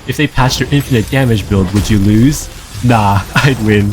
If they patched your infinite damage build, would you lose? Nah, I'd win.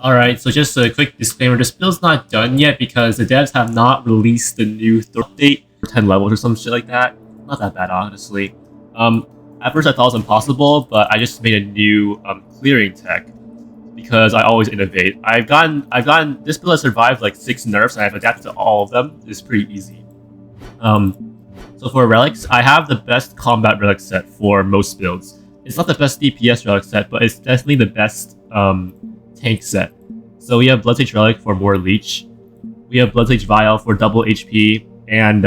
Alright, so just a quick disclaimer, this build's not done yet because the devs have not released the new update for 10 levels or some shit like that. Not that bad, honestly. At first I thought it was impossible, but I just made a new clearing tech because I always innovate. I've gotten this build has survived like 6 nerfs and I've adapted to all of them. It's pretty easy. So for relics, I have the best combat relic set for most builds. It's not the best DPS relic set, but it's definitely the best tank set. So we have Bloodsage Relic for more leech. We have Bloodsage Vial for double HP, and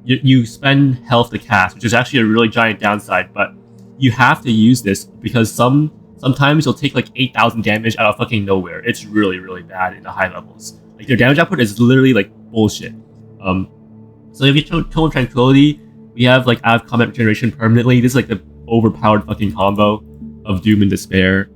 you spend health to cast, which is actually a really giant downside, but you have to use this because sometimes you'll take like 8,000 damage out of fucking nowhere. It's really, really bad in the high levels. Like their damage output is literally like bullshit. So if you Total Tranquility, we have like out of combat regeneration permanently. This is like the overpowered fucking combo of Doom and Despair.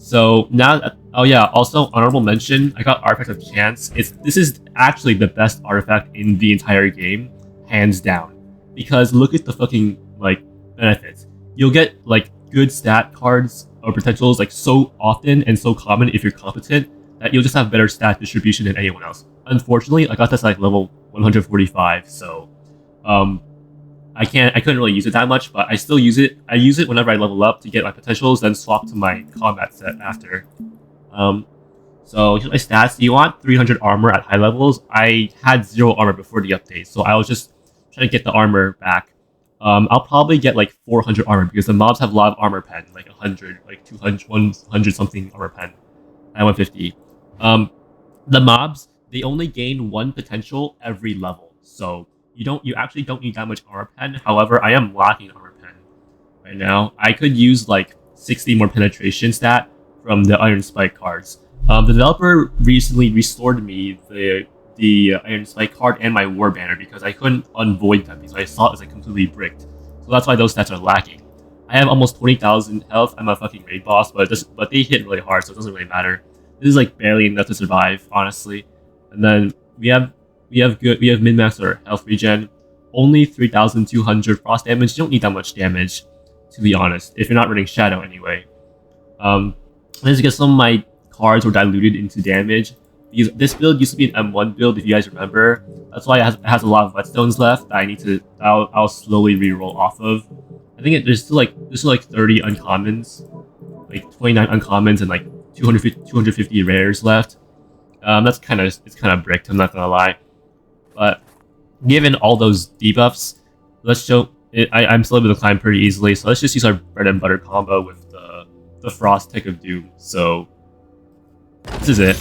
So now, oh yeah, also honorable mention, I got Artifact of Chance. This is actually the best artifact in the entire game, hands down. Because look at the fucking like benefits. You'll get like good stat cards or potentials like so often and so common if you're competent that you'll just have better stat distribution than anyone else. Unfortunately, I got this like level 145, so I couldn't really use it that much, but I still use it. I use it whenever I level up to get my potentials, then swap to my combat set after. So here's my stats. You want 300 armor at high levels. I had 0 armor before the update, so I was just trying to get the armor back. I'll probably get like 400 armor because the mobs have a lot of armor pen, like 100, like 200, 100 something armor pen, and 150. The mobs, they only gain 1 potential every level, so you actually don't need that much armor pen. However, I am lacking armor pen right now. I could use like 60 more penetration stat from the Iron Spike cards. The developer recently restored me the Iron Spike card and my War Banner because I couldn't unvoid them because I saw it as like completely bricked. So that's why those stats are lacking. I have almost 20,000 health. I'm a fucking raid boss, but they hit really hard, so it doesn't really matter. This is like barely enough to survive, honestly. And then we have min-max or health regen, only 3,200 frost damage. You don't need that much damage, to be honest, if you're not running Shadow anyway. As you get some of my cards were diluted into damage. Because this build used to be an M1 build, if you guys remember. That's why it has a lot of whetstones left that I need to I'll slowly reroll off of. I think there's still like 30 uncommons, like 29 uncommons and like 250 rares left. It's kind of bricked, I'm not gonna lie. But given all those debuffs, let's show it. I'm still able to climb pretty easily, so let's just use our bread and butter combo with the Frost Tick of Doom. So this is it.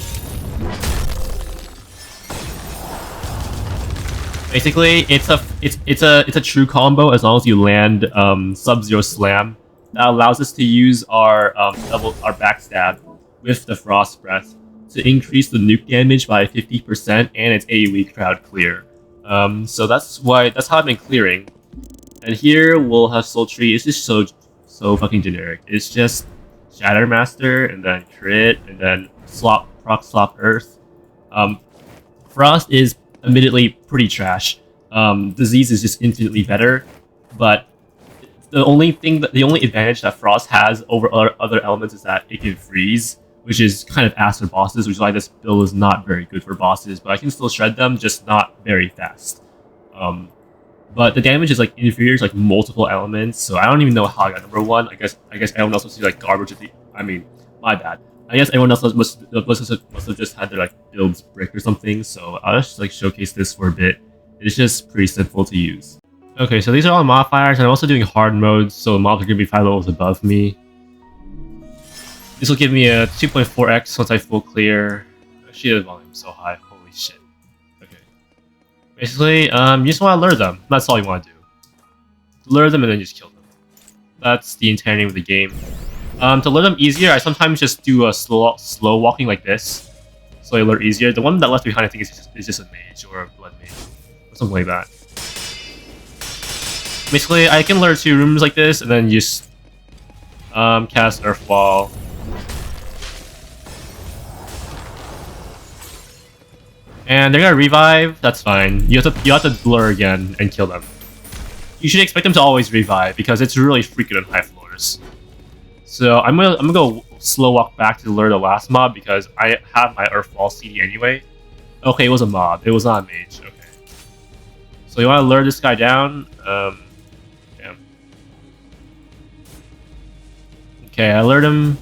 Basically, it's a true combo as long as you land Sub-Zero Slam. That allows us to use our backstab with the Frost Breath to increase the nuke damage by 50% and its AoE crowd clear. So that's how I've been clearing. And here we'll have Sultry. It's just so fucking generic. It's just Shatter Master and then crit and then proc swap Earth. Frost is admittedly pretty trash. Disease is just infinitely better, but the only advantage that Frost has over other elements is that it can freeze, which is kind of ass for bosses, which is why this build is not very good for bosses, but I can still shred them, just not very fast. But the damage is like inferior to like multiple elements, so I don't even know how I got number 1. I guess everyone else must be like garbage at the. I mean, my bad. I guess everyone else must have just had their like builds brick or something. So I'll just like showcase this for a bit. It's just pretty simple to use. Okay, so these are all modifiers, and I'm also doing hard modes, so the mobs are gonna be 5 levels above me. This will give me a 2.4x once I full clear. Actually, the volume's so high. Holy shit. Okay. Basically, you just want to lure them. That's all you want to do. Lure them and then just kill them. That's the entire name of the game. To lure them easier, I sometimes just do a slow walking like this, so I lure easier. The one that left behind, I think, is just a mage or a blood mage or something like that. Basically, I can lure 2 rooms like this and then just cast Earth Wall. And they're gonna revive. That's fine. You have to lure again and kill them. You should expect them to always revive because it's really freaking on high floors. So I'm gonna go slow walk back to lure the last mob because I have my Earth Wall CD anyway. Okay, it was a mob. It was not a mage. Okay. So you want to lure this guy down. Damn. Okay, I lured him.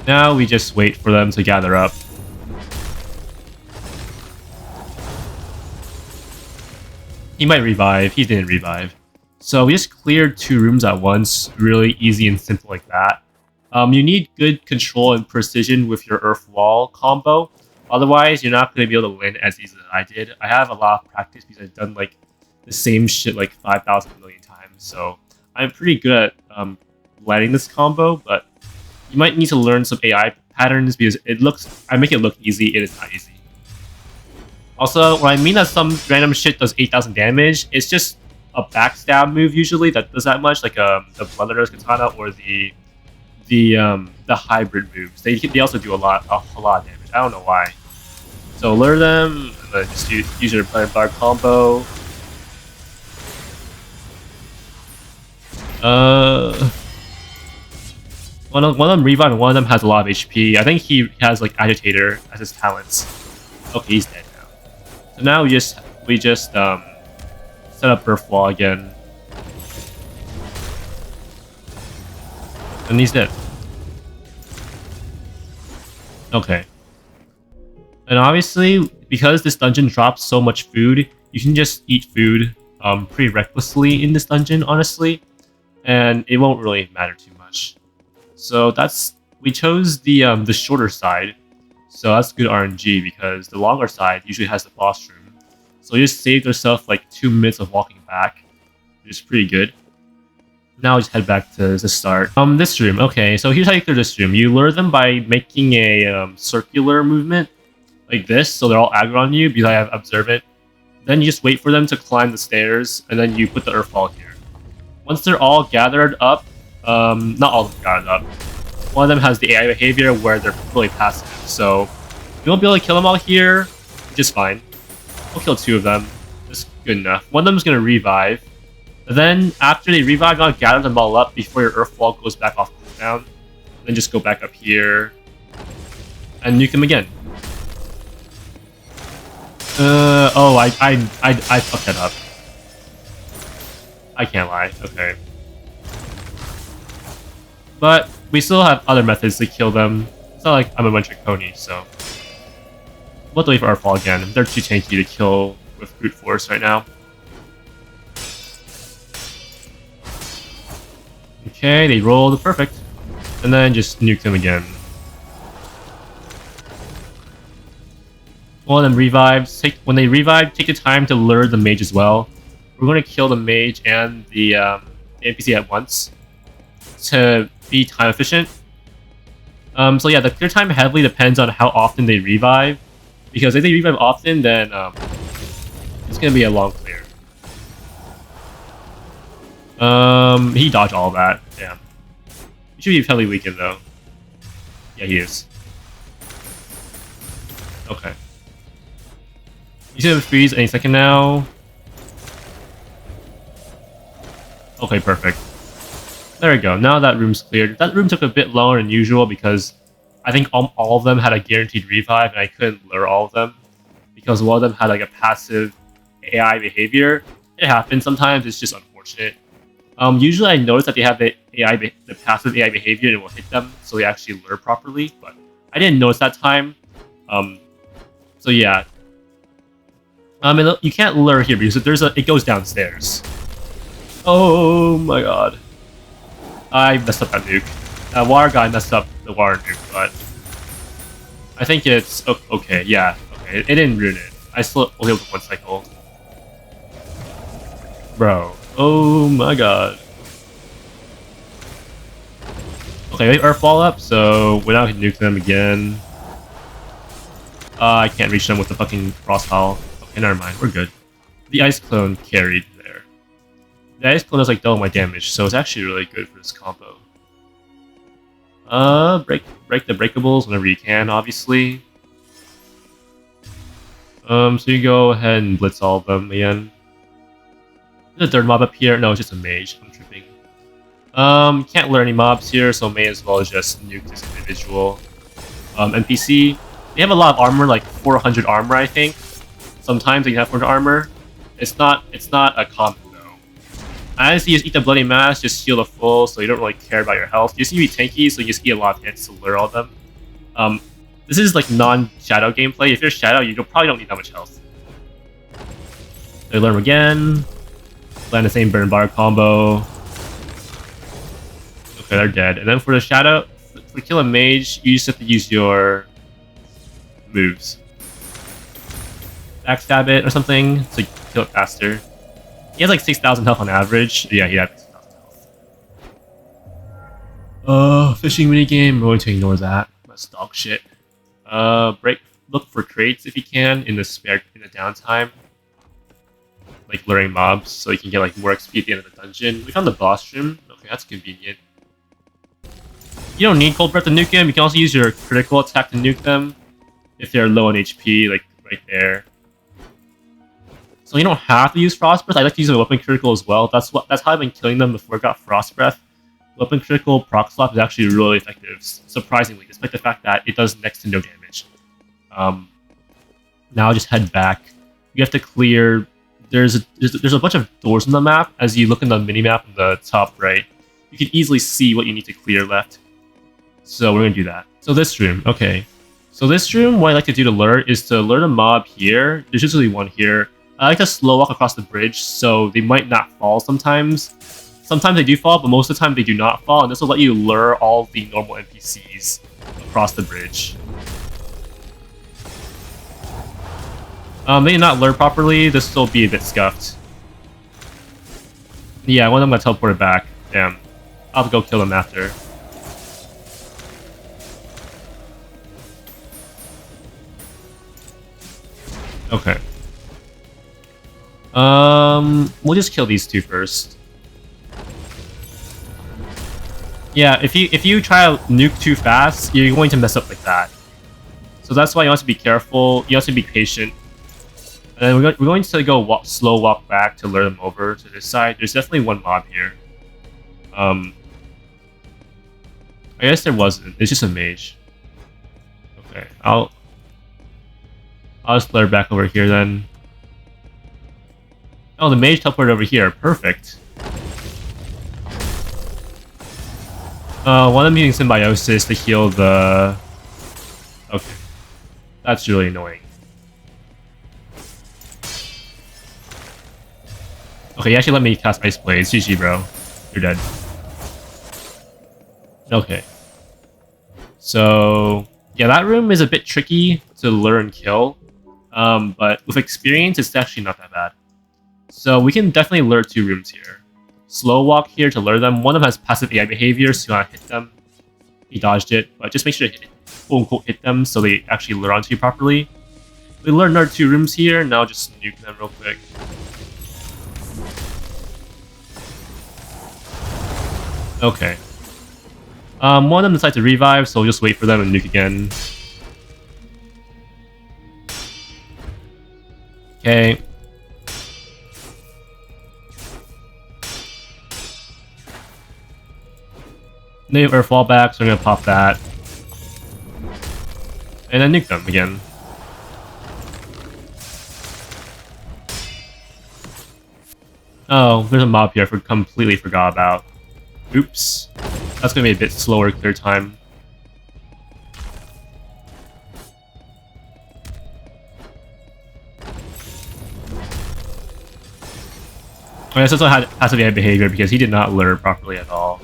Now we just wait for them to gather up. He might revive. He didn't revive. So we just cleared 2 rooms at once. Really easy and simple like that. You need good control and precision with your Earth Wall combo. Otherwise, you're not going to be able to win as easily as I did. I have a lot of practice because I've done like the same shit like 5,000 million times. So I'm pretty good at landing this combo, but you might need to learn some AI patterns because I make it look easy. It is not easy. Also, when I mean that some random shit does 8,000 damage, it's just a backstab move usually that does that much, like the Bloodletter's Katana or the hybrid moves. They also do a lot of damage. I don't know why. So lure them, and then just use your Planet Bar combo. One of them revive and one of them has a lot of HP. I think he has like Agitator as his talents. Okay, he's dead now. So now we just set up Earth Wall again. And he's dead. Okay. And obviously, because this dungeon drops so much food, you can just eat food pretty recklessly in this dungeon, honestly. And it won't really matter too much. So we chose the shorter side. So that's good RNG because the longer side usually has the boss room. So you just saved yourself like 2 minutes of walking back, which is pretty good. Now just head back to the start. This room. Okay, so here's how you clear this room. You lure them by making a circular movement like this, so they're all aggro on you because I have Observant. Then you just wait for them to climb the stairs, and then you put the Earth Wall here. Once they're all gathered up, not all of them gathered up, one of them has the AI behavior where they're fully passive, so you won't be able to kill them all here, which is fine. I'll kill 2 of them. That's good enough. One of them is going to revive. And then after they revive, I'll gather them all up before your Earth Wall goes back off cooldown. Then just go back up here and nuke them again. Oh, I fucked that up. I can't lie. Okay. But we still have other methods to kill them. It's not like I'm a one-trick pony, so we'll have to wait for Earth Wall again. They're too tanky to kill with brute force right now. Okay, they rolled perfect. And then just nuke them again. One of them revives. When they revive, take the time to lure the mage as well. We're going to kill the mage and the NPC at once to be time efficient. So yeah, the clear time heavily depends on how often they revive. Because if they revive often, then it's going to be a long clear. He dodged all of that. Damn. He should be heavily weakened though. Yeah, he is. Okay. He's gonna freeze any second now. Okay, perfect. There we go. Now that room's cleared. That room took a bit longer than usual because I think all of them had a guaranteed revive and I couldn't lure all of them because one of them had like a passive AI behavior. It happens sometimes. It's just unfortunate. Usually I notice that they have the passive AI behavior and it will hit them, so they actually lure properly. But I didn't notice that time. So yeah. And you can't lure here because it goes downstairs. Oh my god. I messed up that nuke. That water guy messed up the water nuke, but I think it's okay. Yeah, okay. It didn't ruin it. I still only with one cycle. Bro. Oh my god. Okay, they Earthfall up, so we're not gonna nuke them again. I can't reach them with the fucking Frost Howl. Okay, never mind. We're good. The Ice Clone carried there. The Ice Clone does like double my damage, so it's actually really good for this combo. Break the breakables whenever you can, obviously. So you go ahead and blitz all of them again. There's a third mob up here. No, it's just a mage. I'm tripping. Can't lure any mobs here, so may as well just nuke this individual. NPC. They have a lot of armor, like 400 armor, I think. Sometimes they can have 400 armor. It's not a common though. Honestly, just eat the bloody mass, just heal the full, so you don't really care about your health. You just need to be tanky, so you just eat a lot of hits to lure all of them. This is like non-shadow gameplay. If you're shadow, you probably don't need that much health. They lure them again. Land the same burn bar combo. Okay, they're dead. And then for the shadow, for kill a mage, you just have to use your moves. Backstab it or something to kill it faster. He has like 6,000 health on average. Yeah, he had 6,000 health. Fishing minigame. We're going to ignore that. That's dog shit. Look for crates if you can in the downtime. Like luring mobs, so you can get like more XP at the end of the dungeon. We found the boss room. Okay, that's convenient. You don't need Cold Breath to nuke him. You can also use your critical attack to nuke them if they're low on HP, like right there. So you don't have to use Frost Breath. I like to use a weapon critical as well. That's how I've been killing them before I got Frost Breath. Weapon critical proc swap is actually really effective, surprisingly, despite the fact that it does next to no damage. Now I'll just head back. You have to clear. There's a bunch of doors on the map. As you look in the minimap in the top right, you can easily see what you need to clear left. So we're gonna do that. So this room, okay. So this room, what I like to do to lure is to lure the mob here. There's usually one here. I like to slow walk across the bridge, so they might not fall sometimes. Sometimes they do fall, but most of the time they do not fall, and this will let you lure all the normal NPCs across the bridge. They did not lure properly. This will be a bit scuffed. Yeah, one of them got teleported back. Damn. I'll have to go kill them after. Okay. We'll just kill these two first. Yeah, if you try to nuke too fast, you're going to mess up like that. So that's why you have to be careful. You have to be patient. And then we're going to go slow walk back to lure them over to this side. There's definitely one mob here. I guess there wasn't. It's just a mage. Okay, I'll just lure back over here then. Oh, the mage teleported over here. Perfect. One of them using symbiosis to heal the... Okay. That's really annoying. Okay, you actually let me cast Ice Blade. GG, bro. You're dead. Okay. So... yeah, that room is a bit tricky to lure and kill. But with experience, it's actually not that bad. So we can definitely lure two rooms here. Slow walk here to lure them. One of them has passive AI behavior, so you want to hit them. He dodged it, but just make sure to quote-unquote hit them so they actually lure onto you properly. We lure another two rooms here, now just nuke them real quick. Okay. One of them decides to revive, so we'll just wait for them and nuke again. Okay. They are fallback, so I'm gonna pop that. And then nuke them again. Oh, there's a mob here I completely forgot about. Oops. That's gonna be a bit slower clear time. And this also has to be a behavior because he did not lure properly at all.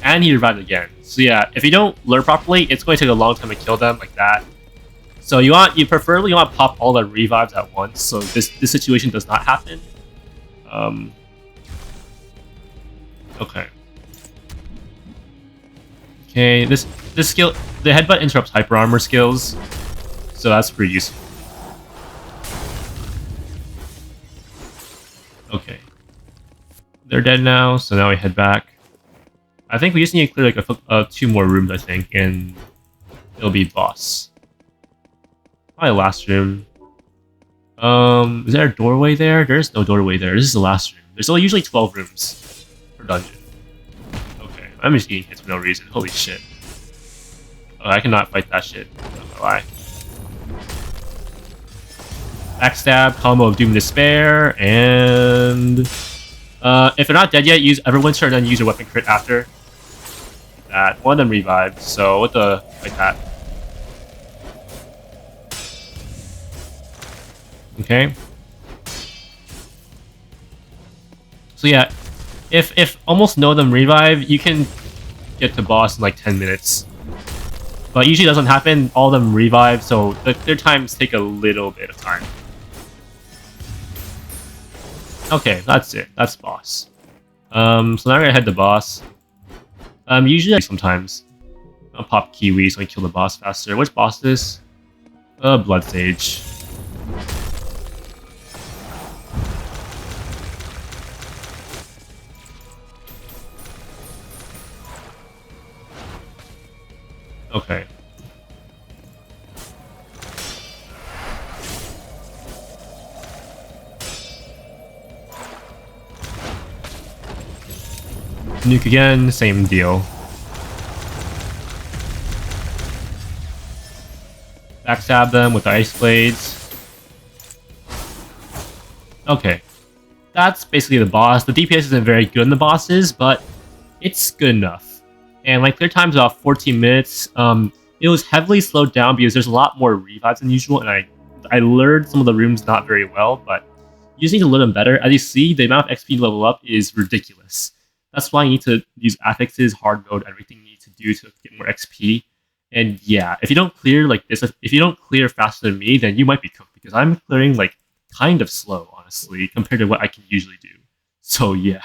And he revived again. So yeah, if you don't lure properly, it's going to take a long time to kill them like that. So you preferably want to pop all the revives at once, so this situation does not happen. Okay. Okay, this skill, the headbutt interrupts hyper armor skills, so that's pretty useful. Okay. They're dead now, so now we head back. I think we just need to clear like 2 more rooms, I think, and it'll be boss. Probably last room. Is there a doorway there? There's no doorway there. This is the last room. There's only usually 12 rooms per dungeon. Okay, I'm just eating hits for no reason. Holy shit. Oh, I cannot fight that shit. Not gonna lie. Backstab, combo of Doom and Despair, and... if they're not dead yet, use Everwinter and then use your weapon crit after. That. One of them revived, so what the... like that. Okay. So yeah, if almost no of them revive, you can get to boss in like 10 minutes. But usually doesn't happen, all of them revive, so their times take a little bit of time. Okay, that's it. That's boss. So now we're gonna head to boss. Usually sometimes I'll pop Kiwi so I can kill the boss faster. Which boss is this? Blood Sage. Okay. Nuke again, same deal. Backstab them with the ice blades. Okay. That's basically the boss. The DPS isn't very good in the bosses, but it's good enough. And like clear time's about 14 minutes. It was heavily slowed down because there's a lot more revives than usual, and I lured some of the rooms not very well, but you just need to lure them better. As you see, the amount of XP level up is ridiculous. That's why you need to use affixes, hard mode, everything you need to do to get more XP. And yeah, if you don't clear like this, if you don't clear faster than me, then you might be cooked because I'm clearing like kind of slow, honestly, compared to what I can usually do. So yeah.